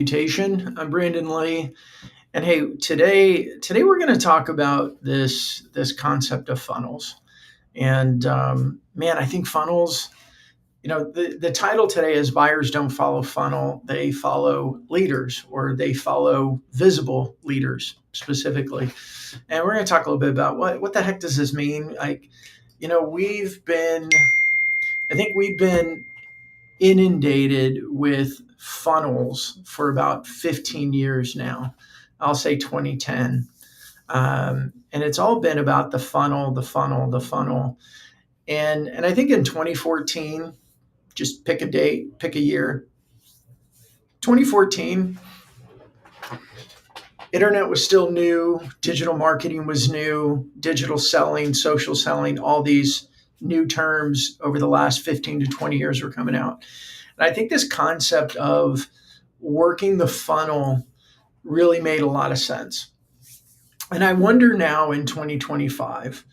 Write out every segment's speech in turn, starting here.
Reputation. I'm Brandon Lee, and hey, today we're going to talk about this concept of funnels. And man, I think funnels. The title today is "Buyers Don't Follow Funnel; They Follow Leaders, or they follow visible leaders specifically." And we're going to talk a little bit about what the heck does this mean? I think we've been inundated with funnels for about 15 years now. I'll say 2010. And it's all been about the funnel, the funnel, the funnel. And I think in 2014, just pick a date, pick a year. 2014, internet was still new, digital marketing was new, digital selling, social selling, all these new terms over the last 15 to 20 years were coming out. And I think this concept of working the funnel really made a lot of sense. And I wonder now in 2025,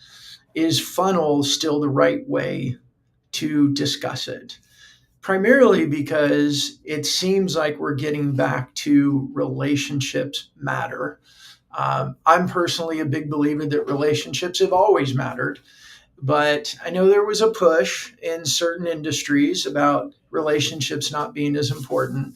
is funnel still the right way to discuss it? Primarily because it seems like we're getting back to relationships matter. I'm personally a big believer that relationships have always mattered. But I know there was a push in certain industries about relationships not being as important.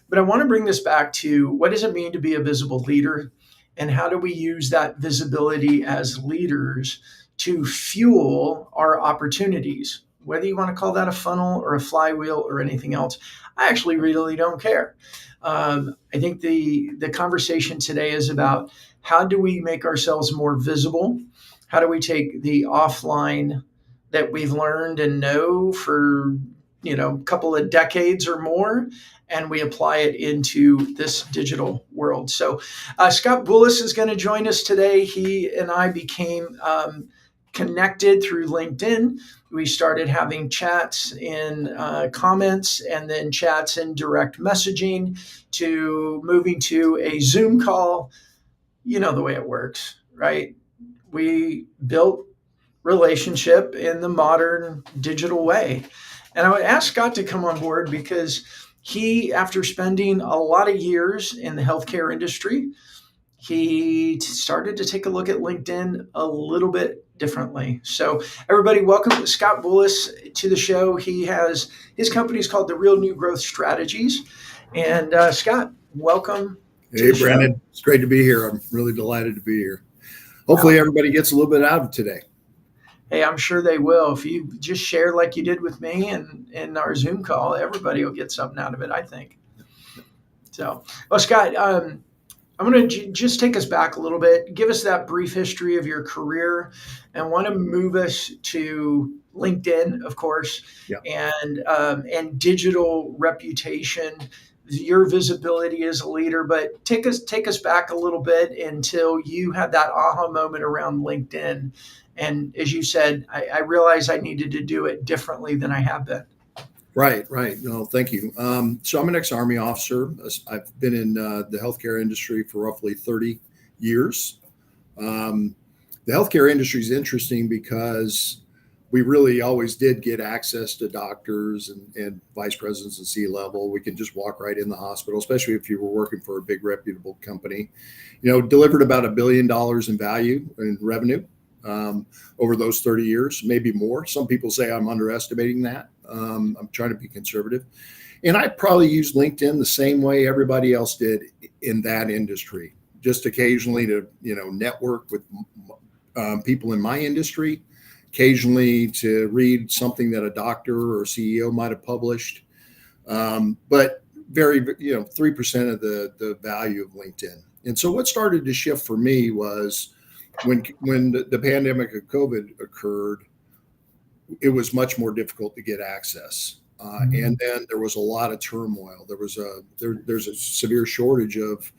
But I want to bring this back to what does it mean to be a visible leader? And how do we use that visibility as leaders to fuel our opportunities? Whether you want to call that a funnel or a flywheel or anything else, I actually really don't care. I think the conversation today is about how do we make ourselves more visible? How do we take the offline that we've learned and know for a couple of decades or more, and we apply it into this digital world? So Scott Boulas is going to join us today. He and I became connected through LinkedIn. We started having chats in comments and then chats in direct messaging to moving to a Zoom call. You know the way it works, right? We built relationship in the modern digital way. And I would ask Scott to come on board because he, after spending a lot of years in the healthcare industry, he started to take a look at LinkedIn a little bit differently. So everybody, welcome Scott Boulas to the show. His company is called The Real New Growth Strategies. And Scott, welcome. Hey, Brandon. It's great to be here. I'm really delighted to be here. Hopefully everybody gets a little bit out of today. Hey, I'm sure they will. If you just share like you did with me and in our Zoom call, everybody will get something out of it, I think. So, well, Scott, I'm going to just take us back a little bit, give us that brief history of your career, and want to move us to LinkedIn, of course, and digital reputation, your visibility as a leader. But take us back a little bit until you had that aha moment around LinkedIn. And as you said, I realized I needed to do it differently than I have been. Right. No, thank you. So I'm an ex-Army officer. I've been in the healthcare industry for roughly 30 years. The healthcare industry is interesting because we really always did get access to doctors and vice presidents and C-level. We could just walk right in the hospital, especially if you were working for a big reputable company. Delivered about $1 billion in value and revenue over those 30 years, maybe more. Some people say I'm underestimating that. I'm trying to be conservative. And I probably used LinkedIn the same way everybody else did in that industry, just occasionally to, network with people in my industry, occasionally to read something that a doctor or CEO might have published. But very, 3% of the value of LinkedIn. And so what started to shift for me was when the pandemic of COVID occurred, it was much more difficult to get access. And then there was a lot of turmoil. There's a severe shortage of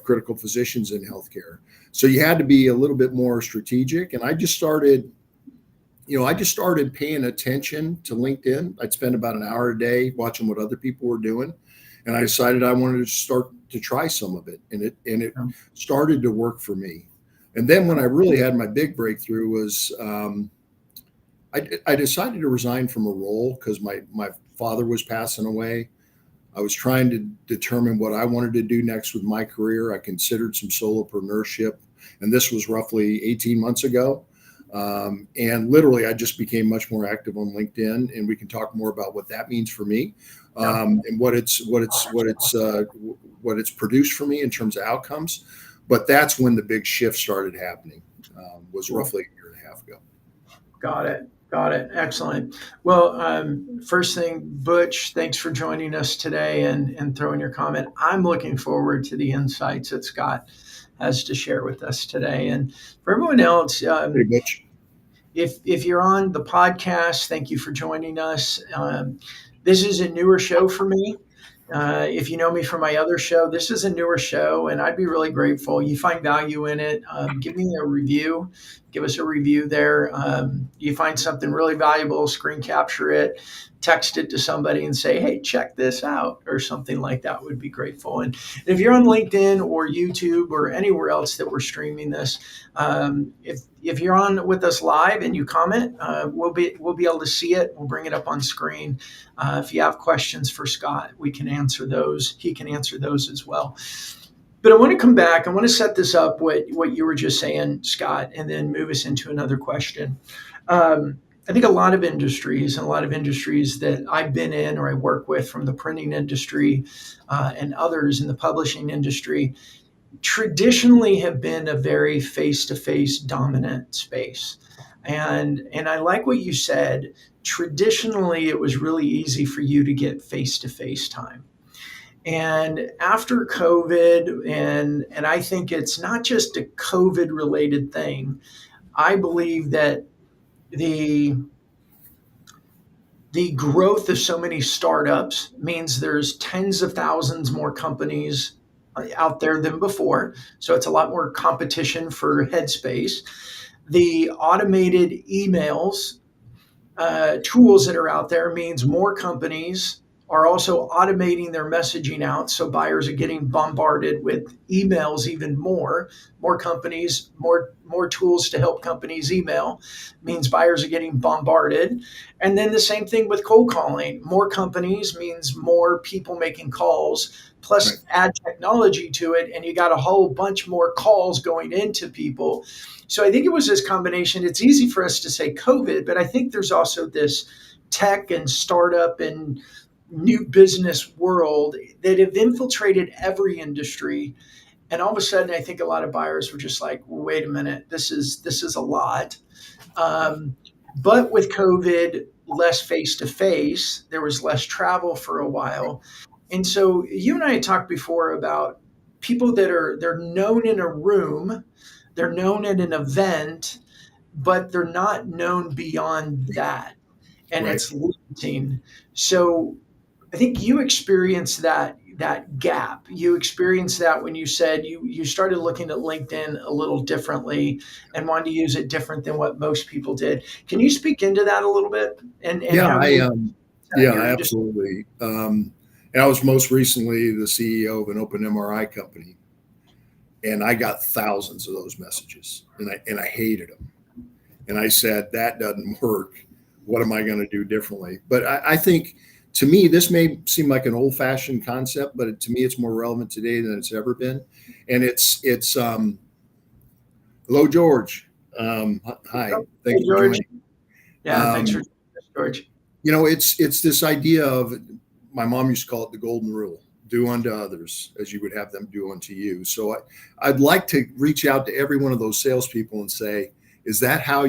critical physicians in healthcare. So you had to be a little bit more strategic. And I just started paying attention to LinkedIn. I'd spend about an hour a day watching what other people were doing. And I decided I wanted to start to try some of it. And it started to work for me. And then when I really had my big breakthrough was I decided to resign from a role because my father was passing away. I was trying to determine what I wanted to do next with my career. I considered some solopreneurship, and this was roughly 18 months ago. And literally, I just became much more active on LinkedIn, and we can talk more about what that means for me, and what it's produced for me in terms of outcomes. But that's when the big shift started happening. Was roughly a year and a half ago. Got it. Got it. Excellent. Well, first thing, Butch, thanks for joining us today and throwing your comment. I'm looking forward to the insights that Scott has to share with us today. And for everyone else, Hey, Butch. if you're on the podcast, thank you for joining us. This is a newer show for me. If you know me from my other show, this is a newer show, and I'd be really grateful. You find value in it, give me a review. Give us a review there. You find something really valuable, screen capture it, text it to somebody and say, hey, check this out, or something like that would be grateful. And if you're on LinkedIn or YouTube or anywhere else that we're streaming this, if you're on with us live and you comment, we'll be able to see it. We'll bring it up on screen. If you have questions for Scott, we can answer those. He can answer those as well. But I want to come back. I want to set this up, what you were just saying, Scott, and then move us into another question. I think a lot of industries that I've been in or I work with, from the printing industry and others in the publishing industry, traditionally have been a very face-to-face dominant space. And I like what you said. Traditionally, it was really easy for you to get face-to-face time. And after COVID, and I think it's not just a COVID related thing, I believe that the growth of so many startups means there's tens of thousands more companies out there than before. So it's a lot more competition for headspace. The automated emails tools that are out there means more companies are also automating their messaging out. So buyers are getting bombarded with emails even more. More companies, more tools to help companies email means buyers are getting bombarded. And then the same thing with cold calling. More companies means more people making calls, plus add technology to it, and you got a whole bunch more calls going into people. So I think it was this combination. It's easy for us to say COVID, but I think there's also this tech and startup and new business world that have infiltrated every industry. And all of a sudden, I think a lot of buyers were just like, well, wait a minute, this is a lot. But with COVID, less face-to-face, there was less travel for a while. And so you and I had talked before about people they're known in a room, they're known at an event, but they're not known beyond that. And it's limiting. So I think you experienced that gap. You experienced that when you said you started looking at LinkedIn a little differently and wanted to use it different than what most people did. Can you speak into that a little bit? And Absolutely. And I was most recently the CEO of an open MRI company, and I got thousands of those messages, and I hated them. And I said, that doesn't work. What am I going to do differently? But I think, to me, this may seem like an old-fashioned concept, but to me, it's more relevant today than it's ever been. And it's hello, George. Hi. Thanks for joining. Yeah, thanks for joining us, George. You know, it's this idea of, my mom used to call it the golden rule: do unto others as you would have them do unto you. So I'd like to reach out to every one of those salespeople and say, is that how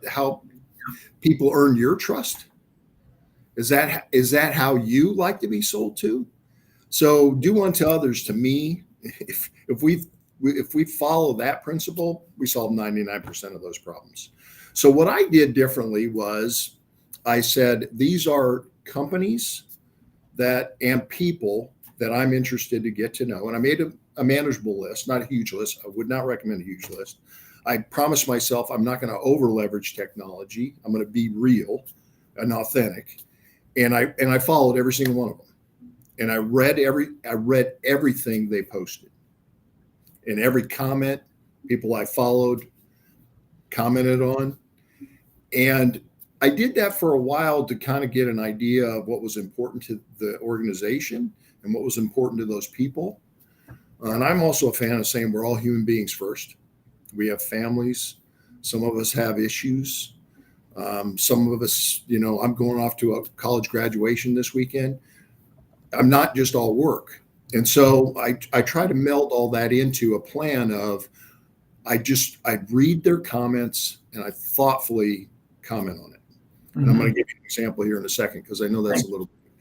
how people earn your trust? Is that how you like to be sold to? So do unto others, to me, if we follow that principle, we solve 99% of those problems. So what I did differently was I said, these are companies and people that I'm interested to get to know. And I made a manageable list, not a huge list. I would not recommend a huge list. I promised myself I'm not going to over leverage technology. I'm going to be real and authentic. And I followed every single one of them. And I read everything they posted. And every comment people I followed commented on. And I did that for a while to kind of get an idea of what was important to the organization and what was important to those people. And I'm also a fan of saying we're all human beings first. We have families. Some of us have issues. Some of us, I'm going off to a college graduation this weekend. I'm not just all work. And so I try to meld all that into a plan of I read their comments and I thoughtfully comment on it. And I'm going to give you an example here in a second, because I know that's a little bit.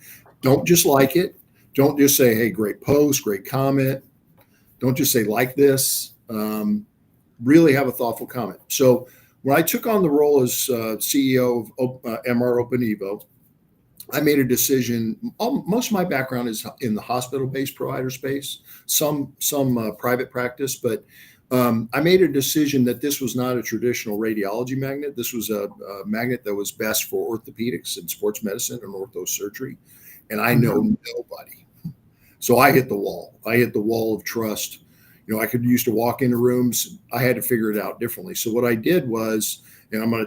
Don't just like it. Don't just say, hey, great post, great comment. Don't just say like this. Really have a thoughtful comment. So when I took on the role as CEO of MR Open Evo, I made a decision. Most of my background is in the hospital-based provider space, some private practice, but I made a decision that this was not a traditional radiology magnet. This was a magnet that was best for orthopedics and sports medicine and ortho surgery. And I know nobody. So I hit the wall. I hit the wall of trust. I could used to walk into rooms. I had to figure it out differently. So what I did was, and I'm going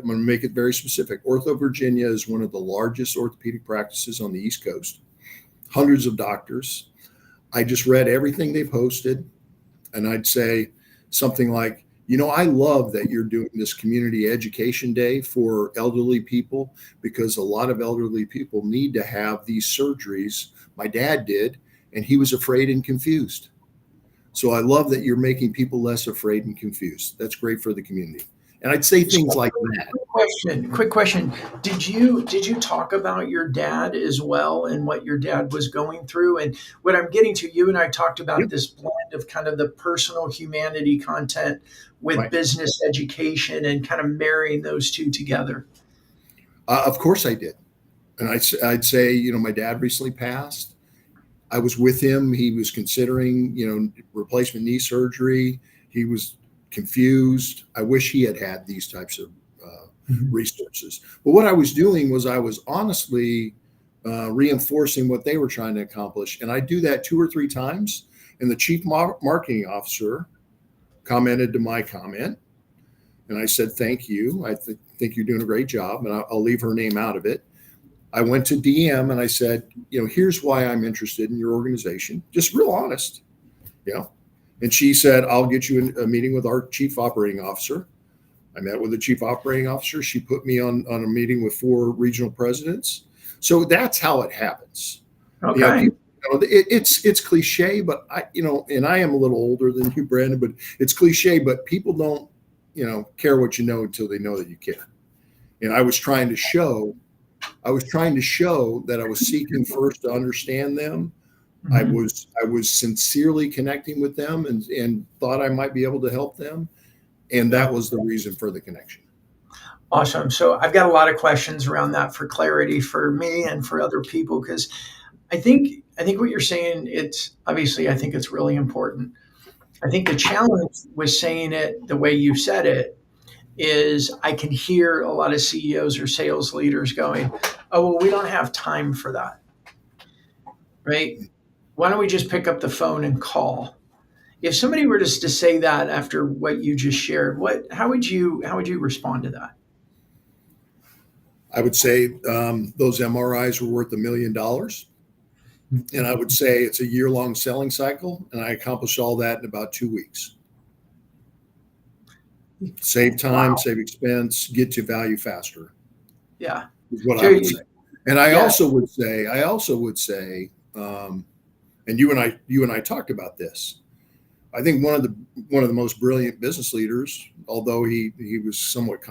to make it very specific. Ortho Virginia is one of the largest orthopedic practices on the East Coast. Hundreds of doctors. I just read everything they posted. And I'd say something like, I love that you're doing this community education day for elderly people, because a lot of elderly people need to have these surgeries. My dad did, and he was afraid and confused. So I love that you're making people less afraid and confused. That's great for the community. And I'd say things like that. Quick question. Did you talk about your dad as well and what your dad was going through? And what I'm getting to, you and I talked about this blend of kind of the personal humanity content with business education and kind of marrying those two together. Of course I did. And I'd say, my dad recently passed. I was with him. He was considering, replacement knee surgery. He was confused. I wish he had these types of resources. But what I was doing was I was honestly reinforcing what they were trying to accomplish. And I do that 2 or 3 times. And the chief marketing officer commented to my comment. And I said, thank you. I think you're doing a great job. And I'll leave her name out of it. I went to DM and I said, here's why I'm interested in your organization. Just real honest, And she said, I'll get you a meeting with our chief operating officer. I met with the chief operating officer. She put me on a meeting with 4 regional presidents. So that's how it happens. Okay. It's cliche, but and I am a little older than you, Brandon, but it's cliche, but people don't, care what you know until they know that you care. And I was trying to show that I was seeking first to understand them. I was sincerely connecting with them and thought I might be able to help them. And that was the reason for the connection. Awesome. So I've got a lot of questions around that for clarity for me and for other people, because I think what you're saying, I think it's really important. I think the challenge with saying it the way you said it is I can hear a lot of CEOs or sales leaders going, oh, well, we don't have time for that, right? Why don't we just pick up the phone and call? If somebody were just to say that after what you just shared, how would you respond to that? I would say those MRIs were worth $1 million. And I would say it's a year-long selling cycle, and I accomplished all that in about 2 weeks. Save time, save expense, get to value faster. Yeah, is what I would say. And I also would say, and you and I talked about this. I think one of the most brilliant business leaders, although he was somewhat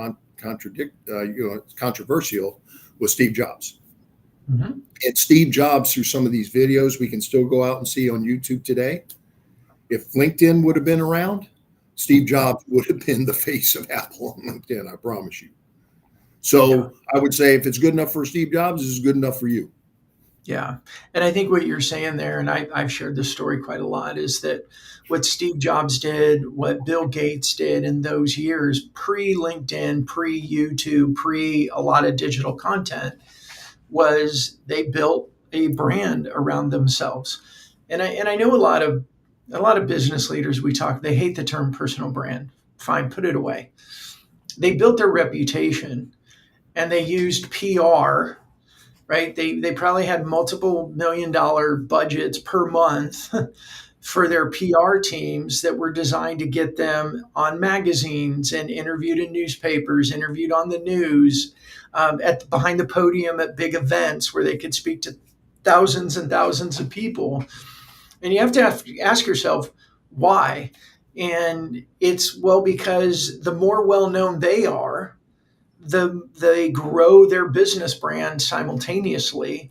controversial, was Steve Jobs. Mm-hmm. And Steve Jobs, through some of these videos we can still go out and see on YouTube today, if LinkedIn would have been around, Steve Jobs would have been the face of Apple on LinkedIn, I promise you. So I would say if it's good enough for Steve Jobs, it's good enough for you. Yeah. And I think what you're saying there, and I've shared this story quite a lot, is that what Steve Jobs did, what Bill Gates did in those years, pre-LinkedIn, pre-YouTube, pre a lot of digital content, was they built a brand around themselves. And I know a lot of business leaders they hate the term personal brand. Fine, put it away. They built their reputation. and they used PR, right? They probably had multiple $1 million budgets per month for their PR teams that were designed to get them on magazines and interviewed in newspapers, interviewed on the news, at behind the podium at big events where they could speak to thousands and thousands of people. And you have to ask yourself why. And it's, well, because the more well known they are, they grow their business brand simultaneously.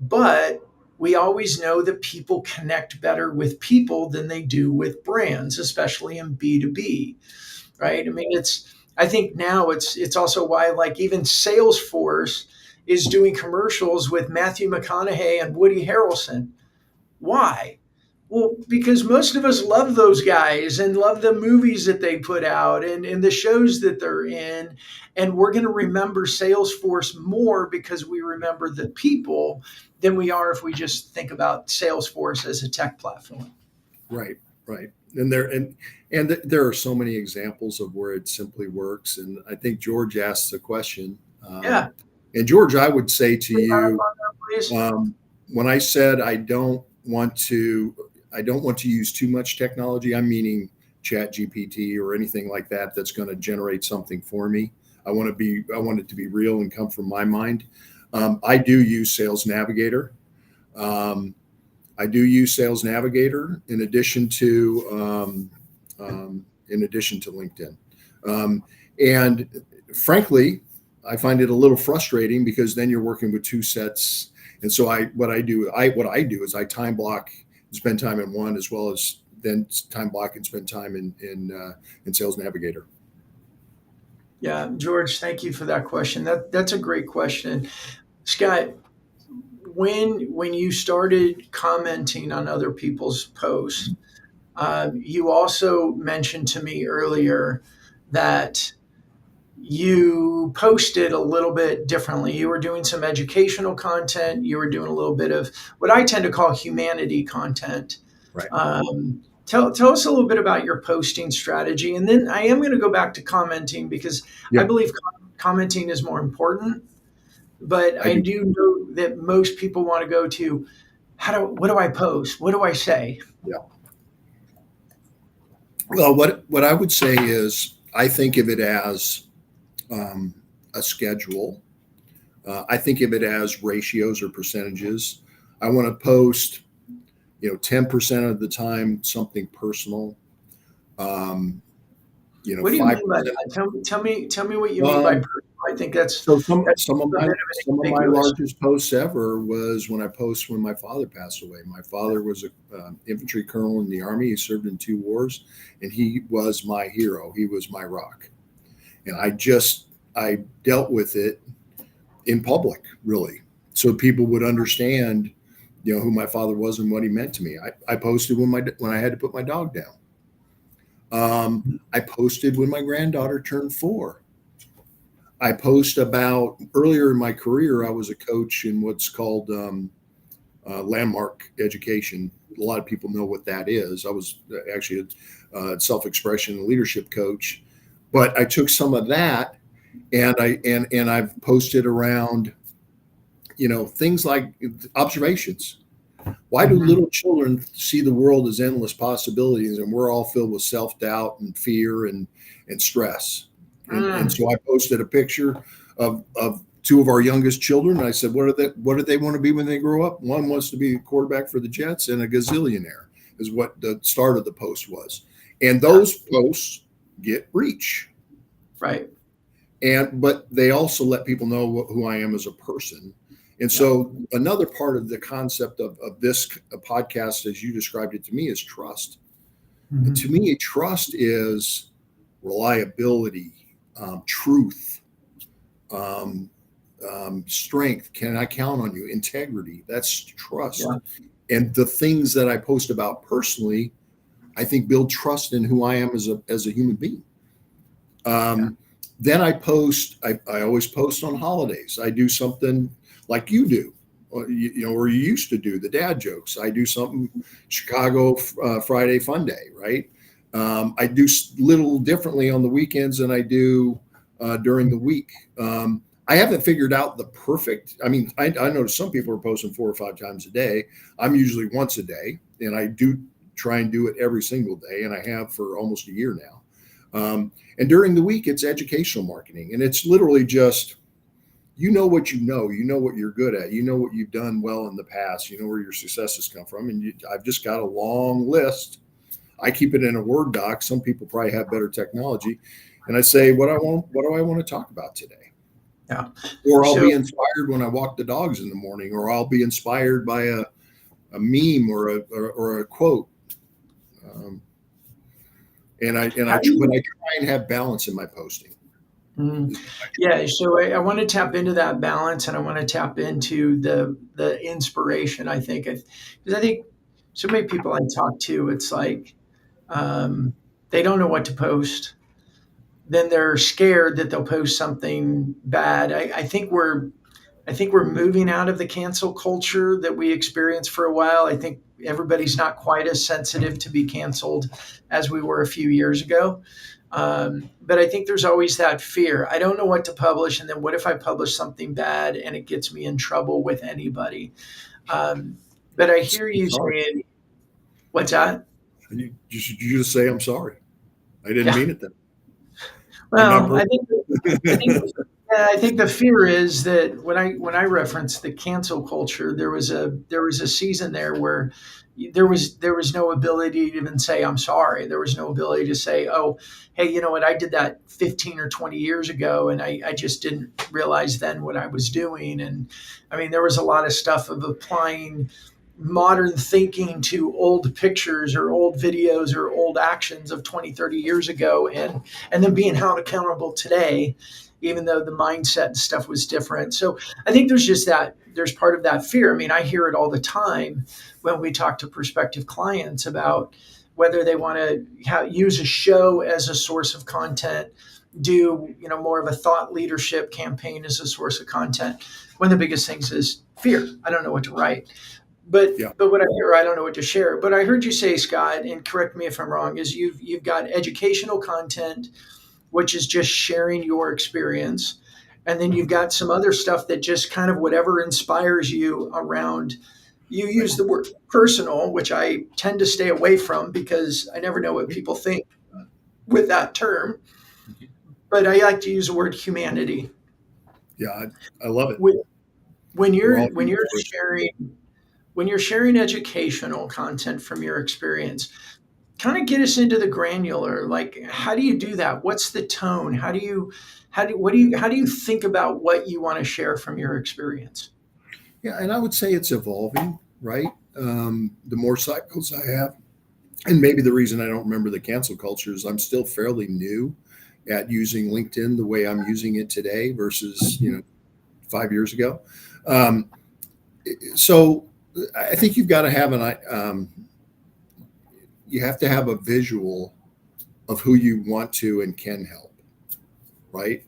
But we always know that people connect better with people than they do with brands, especially in B2B, right? I mean, I think now it's also why, like, even Salesforce is doing commercials with Matthew McConaughey and Woody Harrelson. Why? Well, because most of us love those guys and love the movies that they put out and the shows that they're in. And we're going to remember Salesforce more because we remember the people than we are if we just think about Salesforce as a tech platform. Right, right. And there are so many examples of where it simply works. And I think George asked the question. Yeah. And George, I would say to you, That, when I said I don't want to use too much technology, I'm meaning Chat GPT or anything like that that's going to generate something for me. I want it to be real and come from my mind. I do use Sales Navigator. I do use Sales Navigator in addition to LinkedIn. And frankly, I find it a little frustrating because then you're working with two sets. And so what I do is I time block and spend time in one, as well as then time block and spend time in Sales Navigator. Yeah, George, thank you for that question. That's a great question. Scott, when you started commenting on other people's posts, you also mentioned to me earlier that you posted a little bit differently. You were doing some educational content. You were doing a little bit of what I tend to call humanity content. Right. Tell us a little bit about your posting strategy. And then I am going to go back to commenting because I believe commenting is more important. But I do know that most people want to go to, what do I post? What do I say? Yeah. Well, what I would say is I think of it as a schedule. I think of it as ratios or percentages. I want to post, 10% of the time something personal. What do you mean by that? Tell me what you mean by personal. I think that's so some of my largest posts ever was when my father passed away. My father was a infantry colonel in the Army. He served in 2 wars, and he was my hero. He was my rock, and I dealt with it in public, really, so people would understand, who my father was and what he meant to me. I posted when I had to put my dog down. I posted when my granddaughter turned 4. I post about earlier in my career, I was a coach in what's called landmark education. A lot of people know what that is. I was actually a self-expression and leadership coach, but I took some of that and I've posted around, things like observations. Why do little children see the world as endless possibilities, and we're all filled with self-doubt and fear and stress? And so I posted a picture of 2 of our youngest children. And I said, what do they want to be when they grow up? One wants to be a quarterback for the Jets, and a gazillionaire is what the start of the post was. And those posts get reach. Right. But they also let people know who I am as a person. And so another part of the concept of this podcast, as you described it to me, is trust. Mm-hmm. And to me, trust is reliability, truth, strength. Can I count on you? Integrity. That's trust. Yeah. And the things that I post about personally, I think build trust in who I am as a human being. Then I post. I always post on holidays. I do something like you do, or you used to do, the dad jokes. I do something Chicago Friday Fun Day, right? I do little differently on the weekends than I do during the week. I haven't figured out the perfect. I mean, I notice some people are posting 4 or 5 times a day. I'm usually once a day, and I do try and do it every single day, and I have for almost a year now. And during the week, it's educational marketing, and it's literally just, what you know what you're good at, what you've done well in the past, where your successes come from, and I've just got a long list. I keep it in a Word doc. Some people probably have better technology, and I say, what do I want to talk about today? Yeah. Or I'll be inspired when I walk the dogs in the morning, or I'll be inspired by a meme or a quote. But I try and have balance in my posting. Yeah, so I want to tap into that balance, and I want to tap into the inspiration. I think, because I think so many people I talk to, it's like they don't know what to post. Then they're scared that they'll post something bad. I think we're moving out of the cancel culture that we experienced for a while. I think everybody's not quite as sensitive to be canceled as we were a few years ago. But I think there's always that fear. I don't know what to publish, and then what if I publish something bad and it gets me in trouble with anybody? But I hear you saying, what's that? You just say, I'm sorry. I didn't mean it then. Well, I think the fear is that when I reference the cancel culture, there was a season there where there was no ability to even say I'm sorry. There was no ability to say, oh, hey, you know what, I did that 15 or 20 years ago, and I just didn't realize then what I was doing. And I mean, there was a lot of stuff of applying modern thinking to old pictures or old videos or old actions of 20, 30 years ago, and then being held accountable today, even though the mindset and stuff was different. So I think there's part of that fear. I mean, I hear it all the time when we talk to prospective clients about whether they want to use a show as a source of content, do more of a thought leadership campaign as a source of content. One of the biggest things is fear. I don't know what to write. But what I hear, I don't know what to share. But I heard you say, Scott, and correct me if I'm wrong, is you've got educational content, which is just sharing your experience, and then you've got some other stuff that just kind of whatever inspires you around. You use the word personal, which I tend to stay away from because I never know what people think with that term. But I like to use the word humanity. Yeah, I love it. When you're sharing educational content from your experience, kind of get us into the granular. Like, how do you do that? What's the tone? How do you think about what you want to share from your experience? Yeah, and I would say it's evolving, right? The more cycles I have, and maybe the reason I don't remember the cancel culture is I'm still fairly new at using LinkedIn the way I'm using it today versus 5 years ago. So I think you've got to have you have to have a visual of who you want to and can help, right?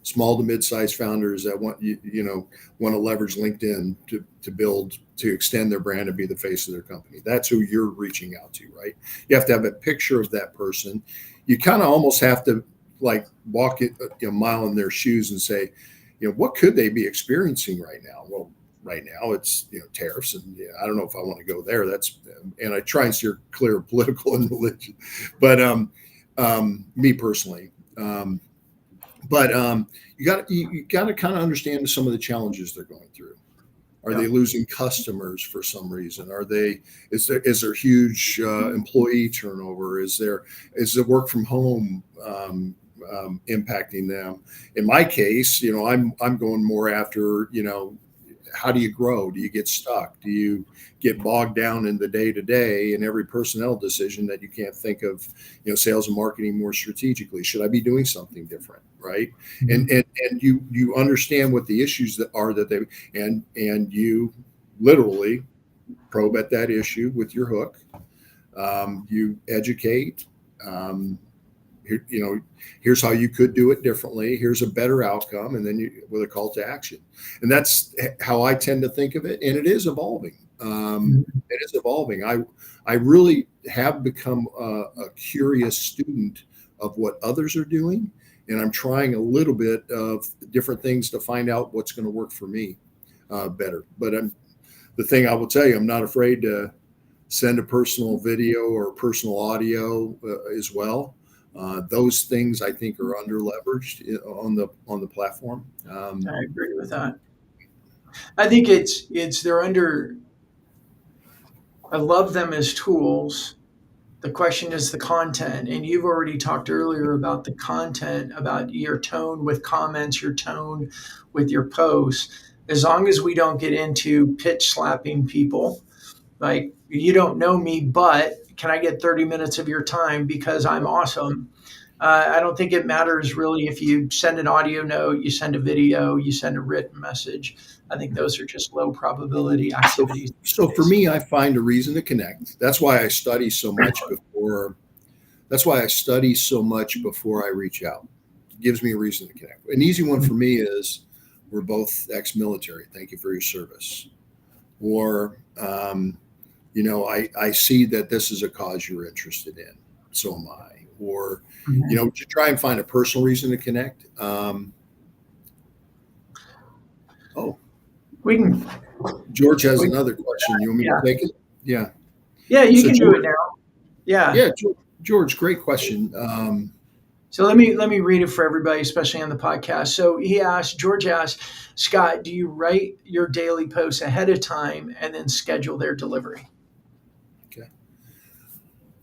Small to mid-sized founders that want to leverage LinkedIn to extend their brand and be the face of their company. That's who you're reaching out to, right? You have to have a picture of that person. You kind of almost have to walk a mile in their shoes and say, what could they be experiencing right now? Well, right now it's tariffs, and I don't know if I want to go there. And I try and steer clear of political and religion, but me personally, but you got to kind of understand some of the challenges they're going through. Are they losing customers for some reason? Is there huge employee turnover? Is the work from home impacting them? In my case, I'm going more after how do you grow? Do you get stuck? Do you get bogged down in the day-to-day and every personnel decision that you can't think of, sales and marketing more strategically? Should I be doing something different? Right. Mm-hmm. And you understand what the issues and you literally probe at that issue with your hook. You educate, here's how you could do it differently. Here's a better outcome. And then with a call to action. And that's how I tend to think of it. And it is evolving. It is evolving. I really have become a curious student of what others are doing and I'm trying a little bit of different things to find out what's going to work for me better. But the thing I will tell you, I'm not afraid to send a personal video or personal audio as well. Those things I think are under leveraged on the platform. I agree with that. I think they're under. I love them as tools. The question is the content, and you've already talked earlier about the content, about your tone with comments, your tone with your posts. As long as we don't get into pitch slapping people, like, you don't know me, but can I get 30 minutes of your time because I'm awesome? I don't think it matters really if you send an audio note, you send a video, you send a written message. I think those are just low probability activities. So for me, I find a reason to connect. That's why I study so much before. That's why I study so much before I reach out. It gives me a reason to connect. An easy one for me is, we're both ex-military. Thank you for your service. Or, I see that this is a cause you're interested in. So am I. Or, to try and find a personal reason to connect. We can. George has another question. You want me to take it? Yeah. Yeah, you can do it now. Yeah. Yeah, George, great question. So let me read it for everybody, especially on the podcast. So George asked, Scott, do you write your daily posts ahead of time and then schedule their delivery? Okay.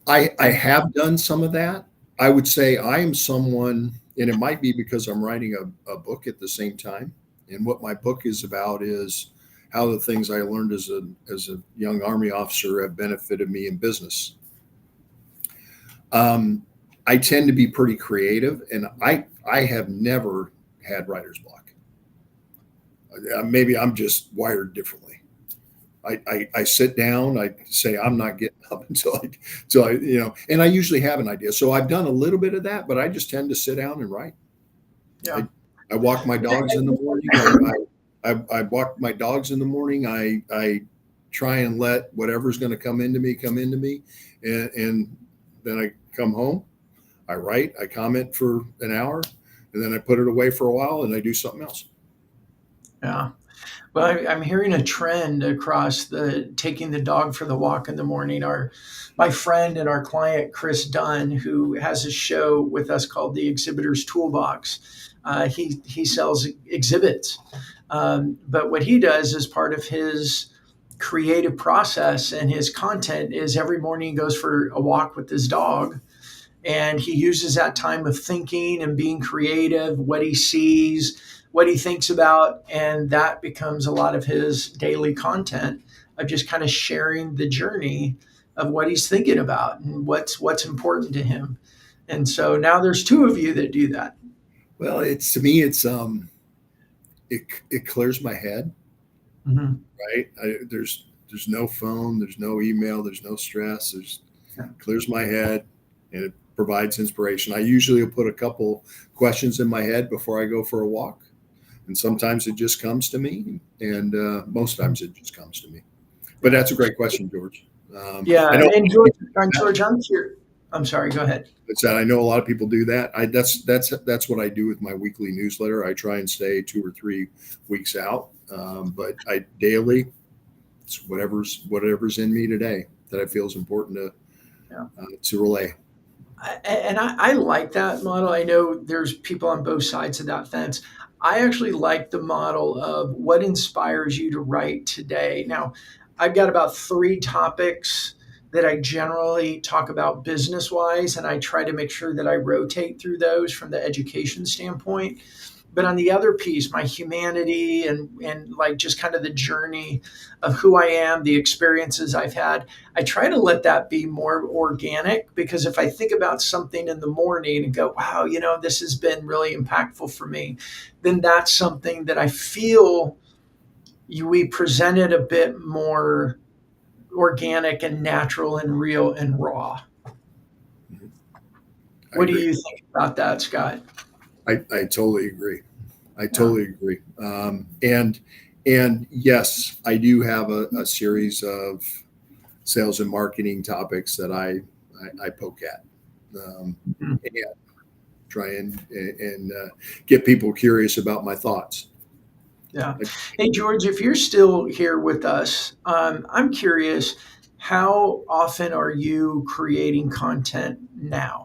I have done some of that. I would say I am someone, and it might be because I'm writing a book at the same time. And what my book is about is how the things I learned as a young Army officer have benefited me in business. I tend to be pretty creative, and I have never had writer's block. Maybe I'm just wired differently. I sit down, I say I'm not getting up until I and I usually have an idea. So I've done a little bit of that, but I just tend to sit down and write. Yeah. I walk my dogs in the morning. I walk my dogs in the morning. I try and let whatever's going to come into me, and then I come home. I write. I comment for an hour, and then I put it away for a while, and I do something else. Yeah. Well, I'm hearing a trend across taking the dog for the walk in the morning. My friend and our client, Chris Dunn, who has a show with us called The Exhibitor's Toolbox, he sells exhibits. But what he does as part of his creative process and his content is every morning he goes for a walk with his dog. And he uses that time of thinking and being creative, what he sees, what he thinks about, and that becomes a lot of his daily content of just kind of sharing the journey of what he's thinking about and what's important to him. And so now there's two of you that do that. Well, it clears my head, right? There's no phone, there's no email, there's no stress. Clears my head, and it provides inspiration. I usually will put a couple questions in my head before I go for a walk. And sometimes it just comes to me, and most times it just comes to me. But that's a great question, George. And George, I'm sorry. Go ahead. It's that I know a lot of people do that. That's what I do with my weekly newsletter. I try and stay 2 or 3 weeks out, but I daily, it's whatever's in me today that I feel is important to relay. I like that model. I know there's people on both sides of that fence. I actually like the model of what inspires you to write today. Now, I've got about 3 topics that I generally talk about business-wise, and I try to make sure that I rotate through those from the education standpoint. But on the other piece, my humanity and like just kind of the journey of who I am, the experiences I've had, I try to let that be more organic, because if I think about something in the morning and go, wow, this has been really impactful for me, then that's something that I feel we presented a bit more organic and natural and real and raw. What do you think about that, Scott? I totally agree. Totally agree. And yes, I do have a series of sales and marketing topics that I poke at. try and get people curious about my thoughts. Yeah. Hey, George, if you're still here with us, I'm curious, how often are you creating content now?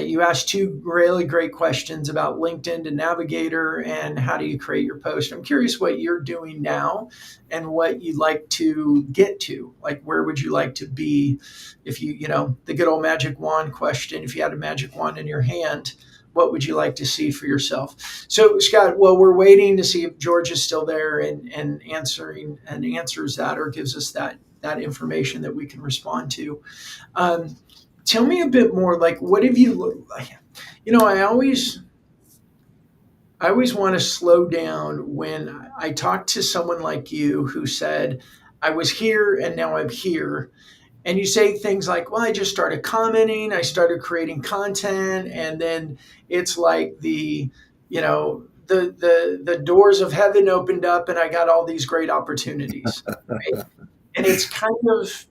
You asked two really great questions about LinkedIn to Navigator and how do you create your post. I'm curious what you're doing now and what you'd like to get to. Like, where would you like to be if the good old magic wand question, if you had a magic wand in your hand, what would you like to see for yourself? So, Scott, well, we're waiting to see if George is still there and answers that or gives us that information that we can respond to. Um, Tell me a bit more, like, what have you looked like? I always want to slow down when I talk to someone like you who said, I was here and now I'm here. And you say things like, well, I just started commenting, I started creating content, and then it's like the doors of heaven opened up and I got all these great opportunities. Right? And it's kind of,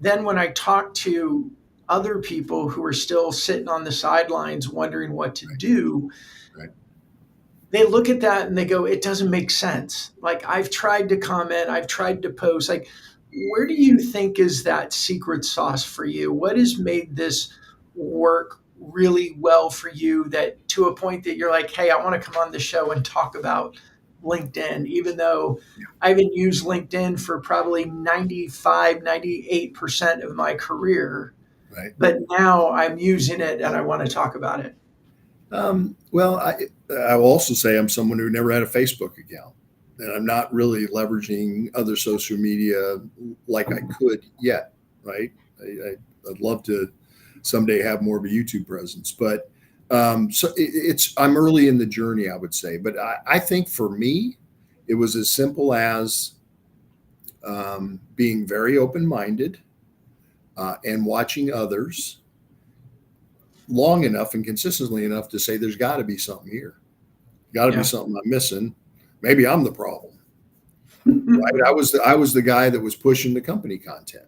then when I talk to other people who are still sitting on the sidelines wondering what to do, Right. they look at that and they go, it doesn't make sense. Like, I've tried to comment, I've tried to post. Like, where do you think is that secret sauce for you? What has made this work really well for you, that to a point that you're like, hey, I want to come on the show and talk about LinkedIn, even though I haven't used LinkedIn for probably 95, 98% of my career, Right. but now I'm using it and I want to talk about it. Well, I will also say I'm someone who never had a Facebook account, and I'm not really leveraging other social media like I could yet. Right? I'd love to someday have more of a YouTube presence, but so I'm early in the journey, I would say. But I think for me, it was as simple as being very open-minded and watching others long enough and consistently enough to say there's got to be something here, got to be Yeah. something I'm missing. Maybe I'm the problem. Right? I was the guy that was pushing the company content.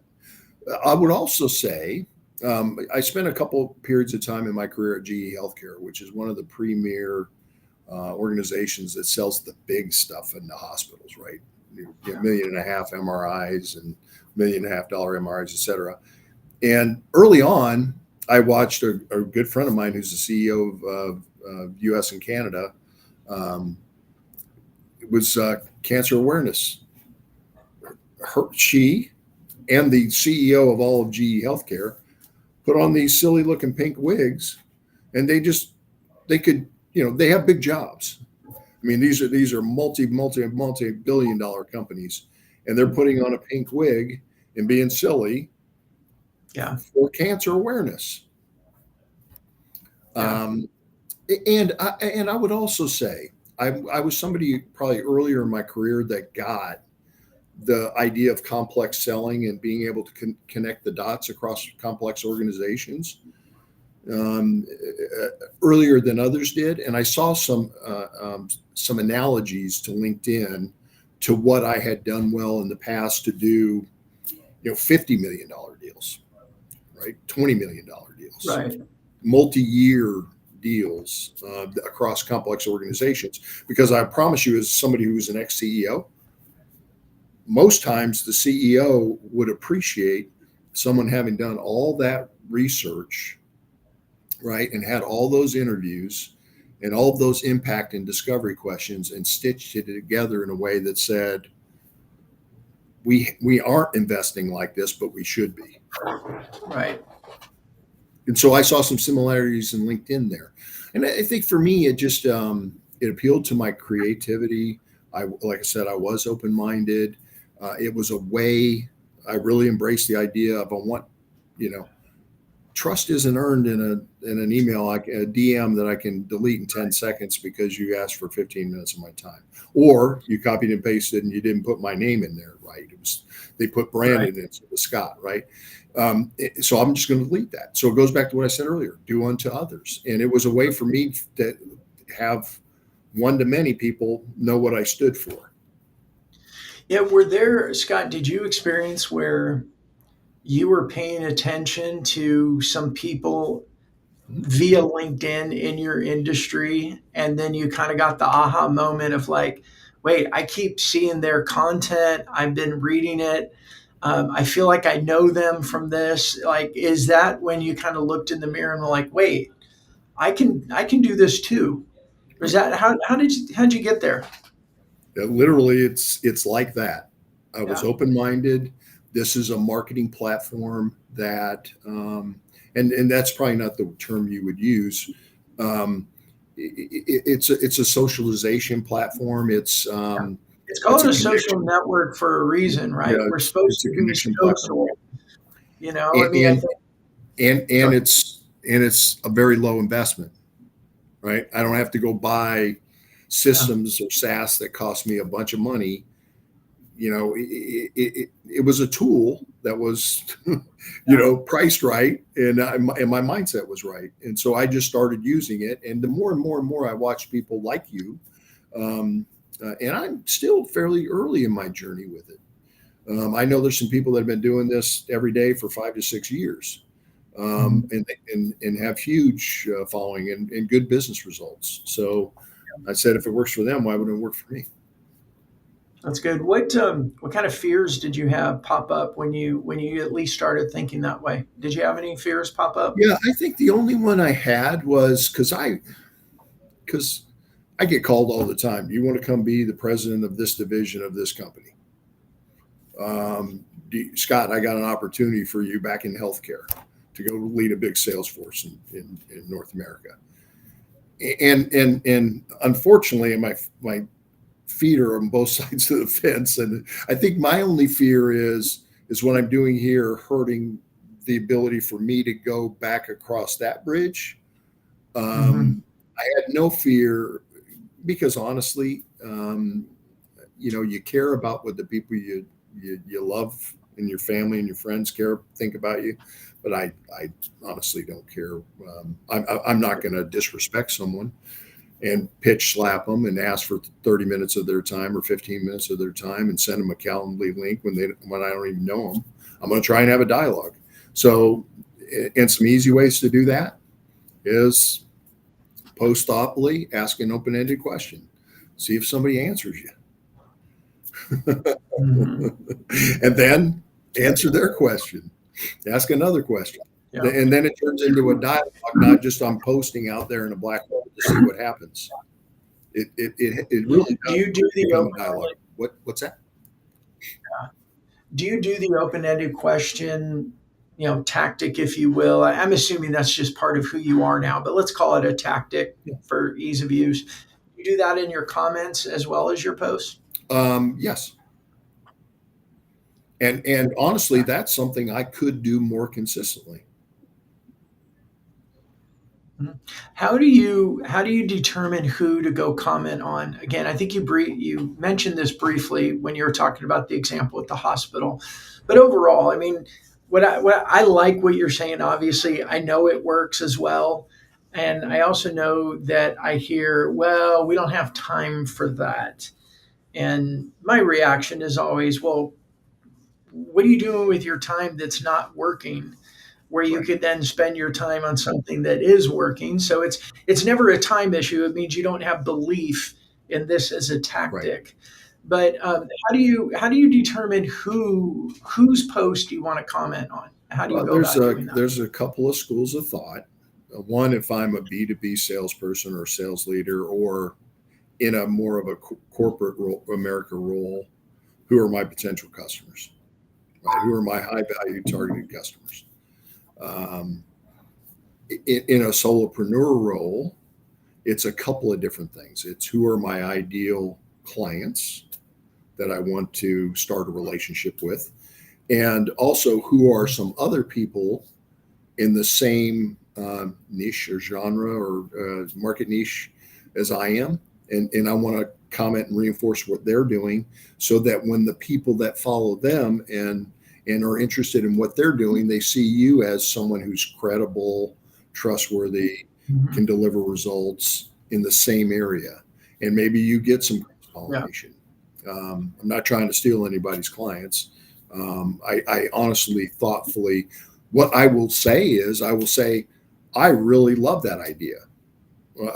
I would also say I spent a couple periods of time in my career at GE Healthcare, which is one of the premier organizations that sells the big stuff in the hospitals. Right, you get $1.5 million MRIs and $1.5 million MRIs, et cetera. And early on, I watched a good friend of mine who's the CEO of U.S. and Canada. It was cancer awareness. She and the CEO of all of GE Healthcare put on these silly looking pink wigs, and they could, they have big jobs. I mean, these are multi billion dollar companies, and they're putting on a pink wig and being silly Yeah. for cancer awareness. Yeah. And I would also say I was somebody probably earlier in my career that got the idea of complex selling and being able to connect the dots across complex organizations earlier than others did. And I saw some analogies to LinkedIn to what I had done well in the past to do, $50 million deals, right? $20 million deals, Right. multi-year deals across complex organizations. Because I promise you, as somebody who was an ex-CEO, most times the CEO would appreciate someone having done all that research, right, and had all those interviews and all of those impact and discovery questions and stitched it together in a way that said, we aren't investing like this, but we should be. Right. And so I saw some similarities in LinkedIn there. And I think for me, it just it appealed to my creativity. Like I said, I was open-minded. It was a way I really embraced the idea of trust isn't earned in an email, like a DM that I can delete in 10 seconds because you asked for 15 minutes of my time, or you copied and pasted and you didn't put my name in there. Right. They put Brandon instead of Scott. Right. So I'm just going to delete that. So it goes back to what I said earlier, do unto others. And it was a way for me to have one-to-many people know what I stood for. Yeah. Scott, did you experience where you were paying attention to some people via LinkedIn in your industry, and then you kind of got the aha moment of like, wait, I keep seeing their content. I've been reading it. I feel like I know them from this. Like, is that when you kind of looked in the mirror and were like, wait, I can do this too? Or is Right. that how'd you get there? Literally, it's like that. I was Yeah. open minded. This is a marketing platform that, and that's probably not the term you would use. Um, it's a socialization platform. It's It's called a a social connection. network for a reason, right? Yeah, We're supposed it's a to be connection platform, social. I and mean, I and think. and it's a very low investment, right? I don't have to go buy Yeah. systems or SaaS that cost me a bunch of money. It was a tool that was, priced right, and my mindset was right, and so I just started using it. And the more and more and more I watched people like you, um, and I'm still fairly early in my journey with it. I know there's some people that have been doing this every day for 5 to 6 years, Mhm. and have huge following and good business results. So I said, if it works for them, why wouldn't it work for me? That's good. What kind of fears did you have pop up when you at least started thinking that way? Did you have any fears pop up? Yeah, I think the only one I had was because I get called all the time. Do you want to come be the president of this division of this company? Scott, I got an opportunity for you back in healthcare to go lead a big sales force in North America. And unfortunately, my feet are on both sides of the fence. And I think my only fear is what I'm doing here hurting the ability for me to go back across that bridge. Hmm. I had no fear because honestly, you care about what the people you love and your family and your friends think about you. But I honestly don't care. I'm not going to disrespect someone and pitch slap them and ask for 30 minutes of their time or 15 minutes of their time and send them a Calendly link when I don't even know them. I'm going to try and have a dialogue. So, and some easy ways to do that is post-oply, ask an open-ended question. See if somebody answers you. Hmm. And then answer their question. Ask another question. Yeah. And then it turns into a dialogue, not just on posting out there in a black hole to see what happens. It really Do does you do the become a dialogue. open What's that? do you do the open-ended question, tactic, if you will? I'm assuming that's just part of who you are now, but let's call it a tactic Yeah. for ease of use. You do that in your comments as well as your posts? Yes. And honestly, that's something I could do more consistently. Mhm. How do you determine who to go comment on? Again, I think you mentioned this briefly when you were talking about the example at the hospital, but overall, I mean, what I like what you're saying. Obviously, I know it works as well, and I also know that I hear, well, we don't have time for that, and my reaction is always, well, what are you doing with your time that's not working? Where you Right. could then spend your time on something that is working. So it's never a time issue. It means you don't have belief in this as a Right. tactic. But how do you determine whose post you want to comment on? How do you Well, go about doing that? there's a couple of schools of thought. One, if I'm a B2B salesperson or sales leader, or in a more of a corporate role, America role, who are my potential customers? Right? Who are my high value targeted customers? Um, in a solopreneur role, it's a couple of different things. It's who are my ideal clients that I want to start a relationship with, and also who are some other people in the same niche or genre or market niche as I am, and I want to comment and reinforce what they're doing, so that when the people that follow them and are interested in what they're doing, they see you as someone who's credible, trustworthy, Mhm. can deliver results in the same area, and maybe you get some Yeah. pollination. I'm not trying to steal anybody's clients. I honestly, thoughtfully, what I will say is, I will say, I really love that idea.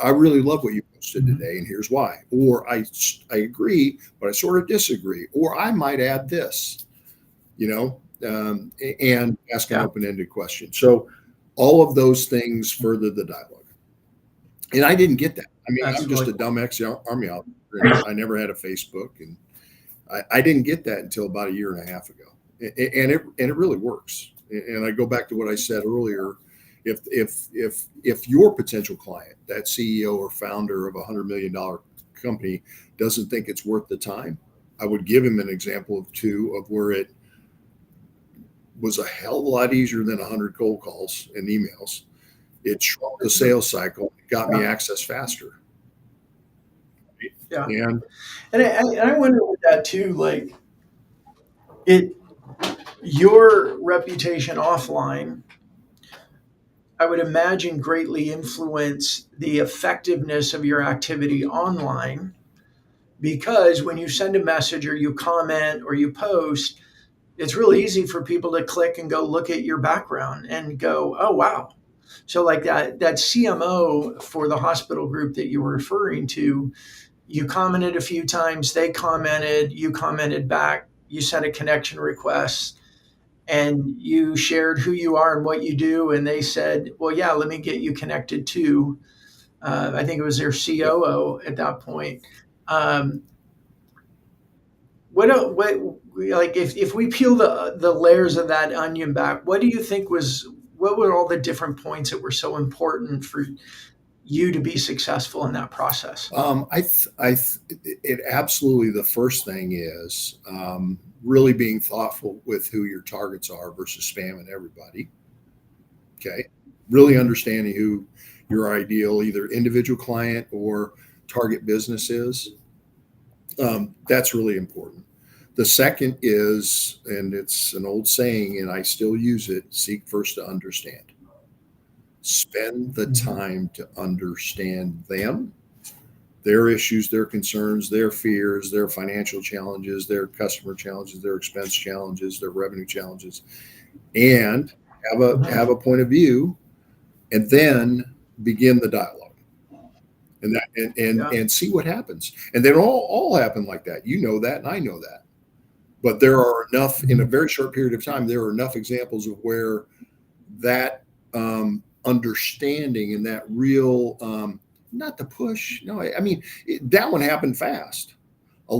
I really love what you posted today, and here's why. Or I agree, but I sort of disagree. Or I might add this, and ask an Yeah. open-ended question. So all of those things further the dialogue. And I didn't get that. I mean, That's I'm just really a cool. dumb ex-army officer, and I never had a Facebook, and I didn't get that until about a year and a half ago. And it really works. And I go back to what I said earlier. If your potential client, that CEO or founder of $100 million company, doesn't think it's worth the time, I would give him an example of two of where it was a hell of a lot easier than 100 cold calls and emails. It shrunk the sales cycle, got me access faster. Yeah. And And I wonder with that too, like it, your reputation offline, I would imagine greatly influence the effectiveness of your activity online because when you send a message or you comment or you post, it's really easy for people to click and go look at your background and go, oh wow. So like that CMO for the hospital group that you were referring to, you commented a few times, they commented, you commented back, you sent a connection request and you shared who you are and what you do. And they said, well, yeah, let me get you connected to, I think it was their yep. COO at that point. Um, what, like if we peel the layers of that onion back, what do you think what were all the different points that were so important for you to be successful in that process? It absolutely, the first thing is really being thoughtful with who your targets are versus spamming everybody. Okay. Really understanding who your ideal, either individual client or target business is. That's really important. The second is, and it's an old saying, and I still use it, seek first to understand. Spend the time to understand them, their issues, their concerns, their fears, their financial challenges, their customer challenges, their expense challenges, their revenue challenges, and have a point of view, and then begin the dialogue. Yeah. And see what happens. And they don't all happen like that. You know that, and I know that. But there are enough in a very short period of time. There are enough examples of where that understanding and that real, not the push. No, I mean that one happened fast.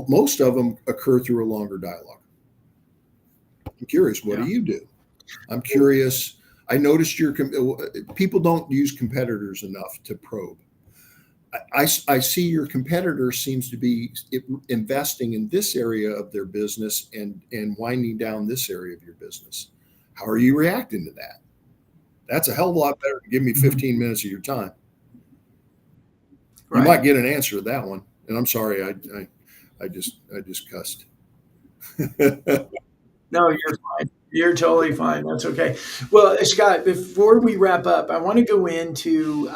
Most of them occur through a longer dialogue. I'm curious. What do Yeah. you do? I'm curious. I noticed people don't use competitors enough to probe. I see your competitor seems to be investing in this area of their business and winding down this area of your business. How are you reacting to that? That's a hell of a lot better than give me 15 minutes of your time. You might Right. get an answer to that one. And I'm sorry, I just cussed. No, you're fine. You're totally fine. That's okay. Well, Scott, before we wrap up, I want to go into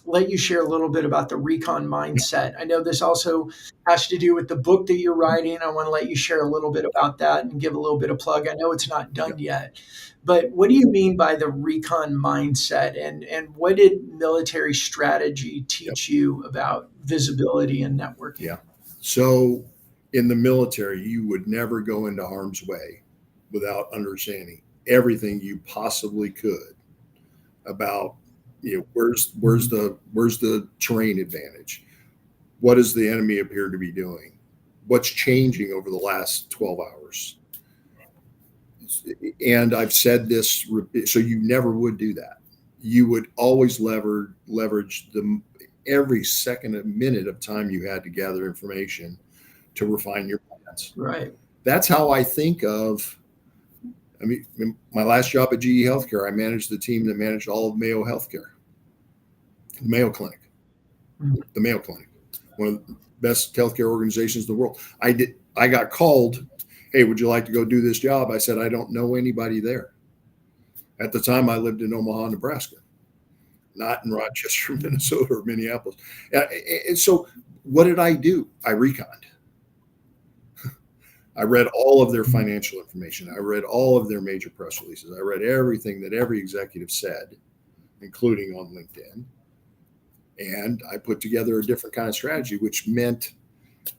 let you share a little bit about the recon mindset. I know this also has to do with the book that you're writing. I want to let you share a little bit about that and give a little bit of plug. I know it's not Yeah. done yet, but what do you mean by the recon mindset, and what did military strategy Yep. teach you about visibility and networking? Yeah. So in the military, you would never go into harm's way without understanding everything you possibly could about where's the terrain advantage, what does the enemy appear to be doing, what's changing over the last 12 hours. And I've said this, so you never would do that. You would always leverage every second and minute of time you had to gather information to refine your plans. Right. That's how I think of. I mean, my last job at GE Healthcare, I managed the team that managed all of Mayo Healthcare, the Mayo Clinic, one of the best healthcare organizations in the world. I got called, hey, would you like to go do this job? I said, I don't know anybody there. At the time, I lived in Omaha, Nebraska, not in Rochester, Minnesota, or Minneapolis. And so what did I do? I reconned. I read all of their financial information. I read all of their major press releases. I read everything that every executive said including on LinkedIn. And I put together a different kind of strategy, which meant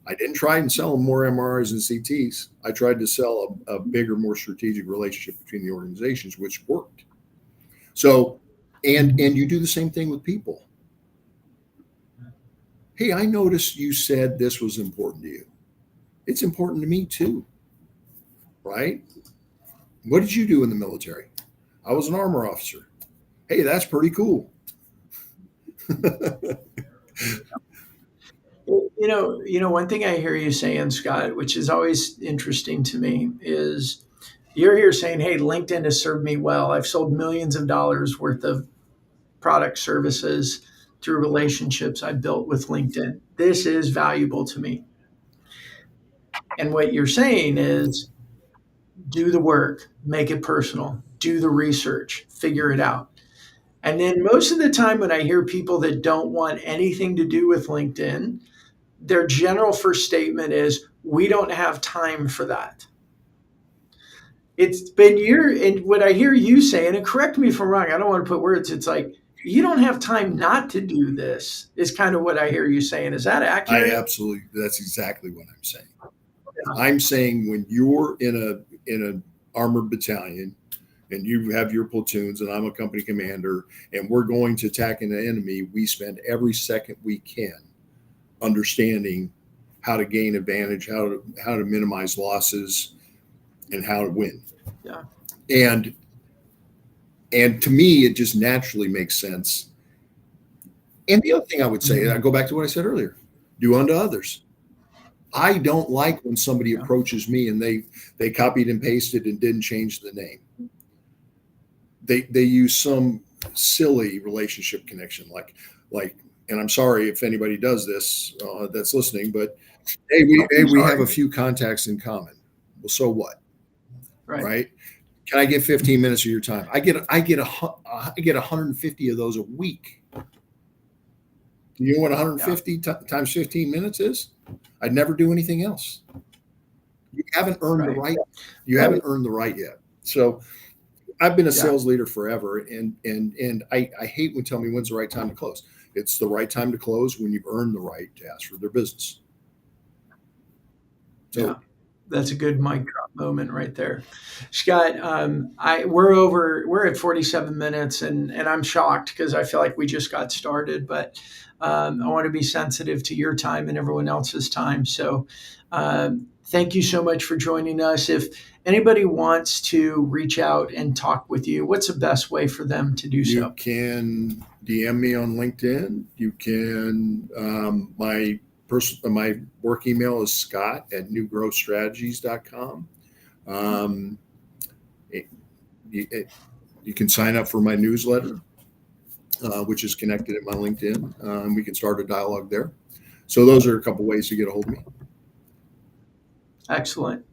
I didn't try and sell them more MRIs and CTs. I tried to sell a bigger, more strategic relationship between the organizations, which worked. So, and you do the same thing with people. Hey, I noticed you said this was important to you. It's important to me too, right? What did you do in the military? I was an armor officer. Hey, that's pretty cool. One thing I hear you saying, Scott, which is always interesting to me, is you're here saying, hey, LinkedIn has served me well. I've sold millions of dollars worth of product services through relationships I built with LinkedIn. This is valuable to me. And what you're saying is do the work, make it personal, do the research, figure it out. And then most of the time when I hear people that don't want anything to do with LinkedIn, their general first statement is, we don't have time for that. It's been and what I hear you saying, and correct me if I'm wrong, I don't want to put words, it's like, you don't have time not to do this, is kind of what I hear you saying. Is that accurate? That's exactly what I'm saying. Yeah. I'm saying when you're in an armored battalion and you have your platoons and I'm a company commander and we're going to attack an enemy, we spend every second we can understanding how to gain advantage, how to minimize losses, and how to win. Yeah. And to me, it just naturally makes sense. And the other thing I would say, I go back to what I said earlier, do unto others. I don't like when somebody approaches me and they copied and pasted and didn't change the name. They use some silly relationship connection, like, and I'm sorry if anybody does this that's listening, but hey, we have a few contacts in common. Well, so what? Right? Can I get 15 minutes of your time? I get 150 of those a week. You know what 150 times 15 minutes is? I'd never do anything else. You haven't earned the right. You haven't earned the right yet. So I've been a sales leader forever, and I hate when tell me when's the right time to close. It's the right time to close when you've earned the right to ask for their business. So that's a good mic drop moment right there, Scott. We're at 47 minutes, and I'm shocked because I feel like we just got started, but I want to be sensitive to your time and everyone else's time. So thank you so much for joining us. If anybody wants to reach out and talk with you, what's the best way for them to do so? You can DM me on LinkedIn. You can, my work email is scott@newgrowthstrategies.com. You can sign up for my newsletter, which is connected at my LinkedIn. We can start a dialogue there. So those are a couple ways to get a hold of me. Excellent.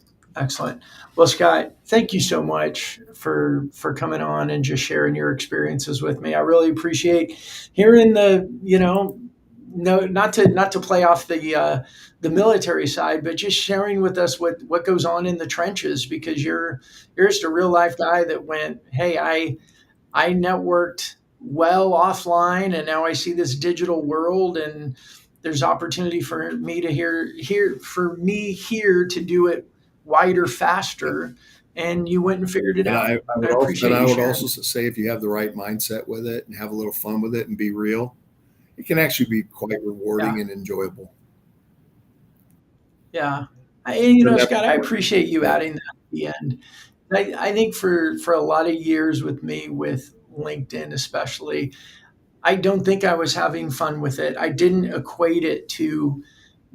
Well, Scott, thank you so much for coming on and just sharing your experiences with me. I really appreciate hearing not to play off the military side, but just sharing with us what goes on in the trenches, because you're just a real life guy that went, hey, I networked well offline, and now I see this digital world, and there's opportunity for me to here to do it wider, faster, and you went and figured it out. I would also say, if you have the right mindset with it and have a little fun with it and be real, it can actually be quite rewarding and enjoyable. Yeah. Scott, I appreciate you adding that at the end. I think for a lot of years with me, with LinkedIn especially, I don't think I was having fun with it. I didn't equate it to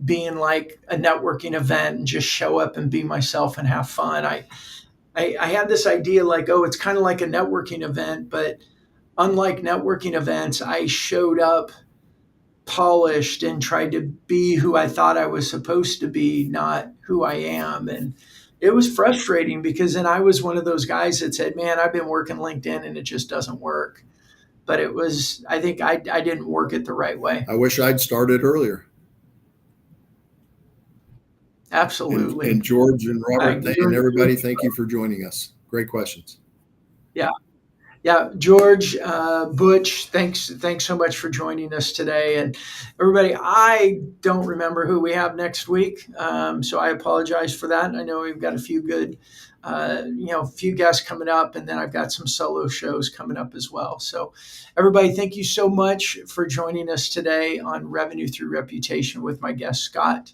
being like a networking event and just show up and be myself and have fun. I had this idea like, it's kind of like a networking event, but unlike networking events, I showed up polished and tried to be who I thought I was supposed to be, not who I am. And it was frustrating because then I was one of those guys that said, man, I've been working LinkedIn and it just doesn't work. But I think I didn't work it the right way. I wish I'd started earlier. Absolutely. And George and Robert and everybody, thank you for joining us. Great questions. Yeah. Yeah, George, Butch, thanks so much for joining us today. And everybody, I don't remember who we have next week, so I apologize for that. I know we've got a few good, few guests coming up, and then I've got some solo shows coming up as well. So, everybody, thank you so much for joining us today on Revenue Through Reputation with my guest Scott.